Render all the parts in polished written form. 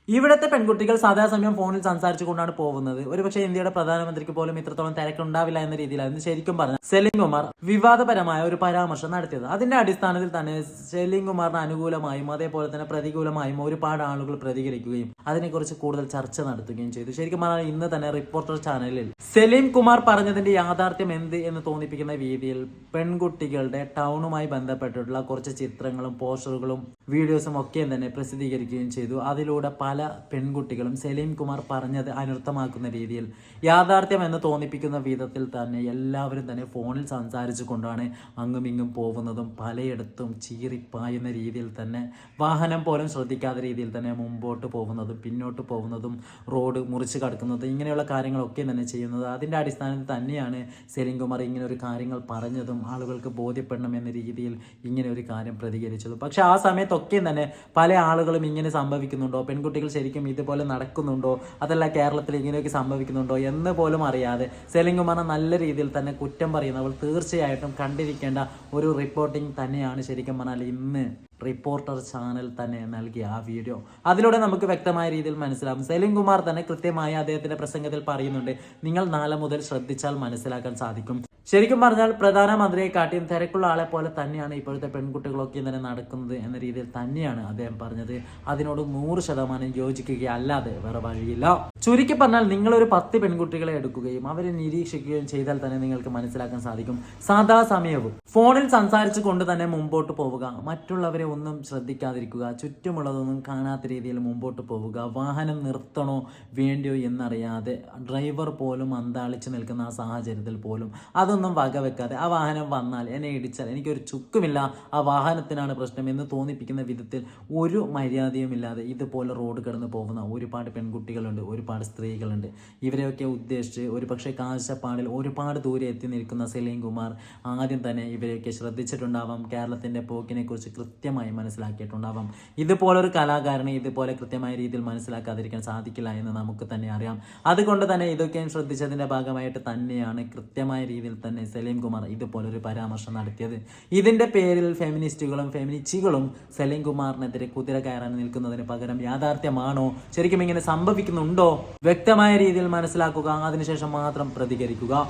ഇവിടുത്തെ പെൺകുട്ടികൾ സദാസമയം ഫോണിൽ സംസാരിച്ചു കൊണ്ടാണ് പോകുന്നത്. ഒരുപക്ഷെ ഇന്ത്യയുടെ പ്രധാനമന്ത്രിക്ക് പോലും ഇത്രത്തോളം തിരക്കുണ്ടാവില്ല എന്ന രീതിയിലായിരുന്നു ശരിക്കും പറഞ്ഞ സെലിം കുമാർ വിവാദപരമായ ഒരു പരാമർശം നടത്തിയത്. അതിന്റെ അടിസ്ഥാനത്തിൽ തന്നെ സെലിം കുമാറിന് അനുകൂലമായും അതേപോലെ തന്നെ പ്രതികൂലമായും ഒരുപാട് ആളുകൾ പ്രതികരിക്കുകയും അതിനെക്കുറിച്ച് കൂടുതൽ ചർച്ച നടത്തുകയും ചെയ്തു. ശരിക്കും പറഞ്ഞാൽ ഇന്ന് തന്നെ റിപ്പോർട്ടർ ചാനലിൽ സെലിം കുമാർ പറഞ്ഞതിന്റെ യാഥാർത്ഥ്യം എന്ത് എന്ന് തോന്നിപ്പിക്കുന്ന രീതിയിൽ പെൺകുട്ടികളുടെ ടൗണുമായി ബന്ധപ്പെട്ടിട്ടുള്ള കുറച്ച് ചിത്രങ്ങളും പോസ്റ്ററുകളും വീഡിയോസും ഒക്കെ തന്നെ പ്രസിദ്ധീകരിക്കുകയും ചെയ്തു. അതിലൂടെ പല പെൺകുട്ടികളും സെലിം കുമാർ പറഞ്ഞത് അനർത്ഥമാക്കുന്ന രീതിയിൽ യാഥാർത്ഥ്യം എന്ന് തോന്നിപ്പിക്കുന്ന വിധത്തിൽ തന്നെ എല്ലാവരും തന്നെ ഫോണിൽ സംസാരിച്ചു കൊണ്ടാണ് അങ്ങും ഇങ്ങും പോകുന്നതും പലയിടത്തും ചീറിപ്പായുന്ന രീതിയിൽ തന്നെ വാഹനം പോലും ശ്രദ്ധിക്കാത്ത രീതിയിൽ തന്നെ മുമ്പോട്ട് പോകുന്നതും പിന്നോട്ട് പോകുന്നതും റോഡ് മുറിച്ച് കടക്കുന്നതും ഇങ്ങനെയുള്ള കാര്യങ്ങളൊക്കെ തന്നെ ചെയ്യുന്നത്. അതിൻ്റെ അടിസ്ഥാനത്തിൽ തന്നെയാണ് സെലിം കുമാർ ഇങ്ങനെ ഒരു കാര്യങ്ങൾ പറഞ്ഞതും ആളുകൾക്ക് ബോധ്യപ്പെടണം എന്ന രീതിയിൽ ഇങ്ങനെ ഒരു കാര്യം പ്രതികരിച്ചതും. പക്ഷെ ആ സമയത്തൊക്കെ തന്നെ പല ആളുകളും ഇങ്ങനെ സംഭവിക്കുന്നുണ്ടോ, പെൺകുട്ടികൾ ശരിക്കും ഇതുപോലെ നടക്കുന്നുണ്ടോ, അതല്ല കേരളത്തിൽ ഇങ്ങനെയൊക്കെ സംഭവിക്കുന്നുണ്ടോ എന്ന് പോലും അറിയാതെ സെലിം കുമാറിനെ നല്ല രീതിയിൽ തന്നെ കുറ്റം പറയുന്നവൾ തീർച്ചയായിട്ടും കണ്ടിരിക്കേണ്ട ഒരു റിപ്പോർട്ടിംഗ് തന്നെയാണ് ശരിക്കും പറഞ്ഞാൽ ഇന്ന് റിപ്പോർട്ടർ ചാനൽ തന്നെ നൽകിയ ആ വീഡിയോ. അതിലൂടെ നമുക്ക് വ്യക്തമായ രീതിയിൽ മനസ്സിലാകും. സെലിം കുമാർ തന്നെ കൃത്യമായി അദ്ദേഹത്തിന്റെ പ്രസംഗത്തിൽ പറയുന്നുണ്ട്, നിങ്ങൾ നാളെ മുതൽ ശ്രദ്ധിച്ചാൽ മനസ്സിലാക്കാൻ സാധിക്കും. ശരിക്കും പറഞ്ഞാൽ പ്രധാനമന്ത്രിയെ കാട്ടിയും തിരക്കുള്ള ആളെ പോലെ തന്നെയാണ് ഇപ്പോഴത്തെ പെൺകുട്ടികളൊക്കെ തന്നെ നടക്കുന്നത് എന്ന രീതിയിൽ തന്നെയാണ് അദ്ദേഹം പറഞ്ഞത്. അതിനോട് 100% യോജിക്കുകയല്ലാതെ വേറെ വഴിയില്ല. ചുരുക്കി പറഞ്ഞാൽ നിങ്ങളൊരു 10 പെൺകുട്ടികളെ എടുക്കുകയും അവരെ നിരീക്ഷിക്കുകയും ചെയ്താൽ തന്നെ നിങ്ങൾക്ക് മനസ്സിലാക്കാൻ സാധിക്കും. സദാ സമയവും ഫോണിൽ സംസാരിച്ചു കൊണ്ട് തന്നെ മുമ്പോട്ട് പോവുക, മറ്റുള്ളവരെ ഒന്നും ശ്രദ്ധിക്കാതിരിക്കുക, ചുറ്റുമുള്ളതൊന്നും കാണാത്ത രീതിയിൽ മുമ്പോട്ട് പോവുക, വാഹനം നിർത്തണോ വേണ്ടിയോ എന്നറിയാതെ ഡ്രൈവർ പോലും അന്താളിച്ച് നിൽക്കുന്ന ആ സാഹചര്യത്തിൽ പോലും അതൊന്നും വകവെക്കാതെ ആ വാഹനം വന്നാൽ എന്നെ ഇടിച്ചാൽ എനിക്കൊരു ചുക്കുമില്ല, ആ വാഹനത്തിനാണ് പ്രശ്നം എന്ന് തോന്നിപ്പിക്കുന്ന വിധത്തിൽ ഒരു മര്യാദയുമില്ലാതെ ഇതുപോലെ റോഡ് കിടന്ന് പോകുന്ന ഒരുപാട് പെൺകുട്ടികളുണ്ട്, ഒരുപാട് സ്ത്രീകളുണ്ട്. ഇവരെയൊക്കെ ഉദ്ദേശിച്ച് ഒരു പക്ഷേ കാഴ്ചപ്പാടിൽ ഒരുപാട് ദൂരെ എത്തി നിൽക്കുന്ന സെലിം കുമാർ ആദ്യം തന്നെ ഇവരെയൊക്കെ ശ്രദ്ധിച്ചിട്ടുണ്ടാവാം, കേരളത്തിൻ്റെ പോക്കിനെ കുറിച്ച് കൃത്യമായി മനസ്സിലാക്കിയിട്ടുണ്ടാവാം. ഇതുപോലൊരു കലാകാരനെ ഇതുപോലെ കൃത്യമായ രീതിയിൽ മനസ്സിലാക്കാതിരിക്കാൻ സാധിക്കില്ല എന്ന് നമുക്ക് തന്നെ അറിയാം. അതുകൊണ്ട് തന്നെ ഇതൊക്കെയും ശ്രദ്ധിച്ചതിൻ്റെ ഭാഗമായിട്ട് തന്നെയാണ് കൃത്യമായ രീതിയിൽ തന്നെ സെലിം കുമാർ ഇതുപോലൊരു പരാമർശം നടത്തിയത്. ഇതിൻ്റെ പേരിൽ ഫെമിനിസ്റ്റുകളും ഫെമിനിസ്റ്റുകളും സെലിം കുമാറിനെതിരെ കുതിര കയറാൻ നിൽക്കുന്നതിന് പകരം യാഥാർത്ഥ്യമാണോ, ശരിക്കും ഇങ്ങനെ സംഭവിക്കുന്നുണ്ടോ, വ്യക്തമായ രീതിയിൽ മനസ്സിലാക്കുക, അതിനുശേഷം മാത്രം പ്രതികരിക്കുക.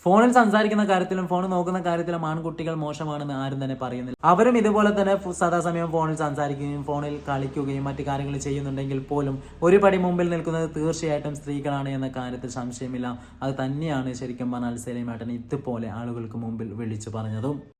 ഫോണിൽ സംസാരിക്കുന്ന കാര്യത്തിലും ഫോൺ നോക്കുന്ന കാര്യത്തിലും ആൺകുട്ടികൾ മോശമാണെന്ന് ആരും തന്നെ പറയുന്നില്ല. അവരും ഇതുപോലെ തന്നെ സദാസമയം ഫോണിൽ സംസാരിക്കുകയും ഫോണിൽ കളിക്കുകയും മറ്റു കാര്യങ്ങൾ ചെയ്യുന്നുണ്ടെങ്കിൽ പോലും ഒരു പടി മുമ്പിൽ നിൽക്കുന്നത് തീർച്ചയായിട്ടും സ്ത്രീകളാണ് എന്ന കാര്യത്തിൽ സംശയമില്ല. അത് തന്നെയാണ് ശരിക്കും പറഞ്ഞാൽ സെലിമേട്ടൻ ഇതുപോലെ ആളുകൾക്ക് മുമ്പിൽ വിളിച്ചു പറഞ്ഞതും.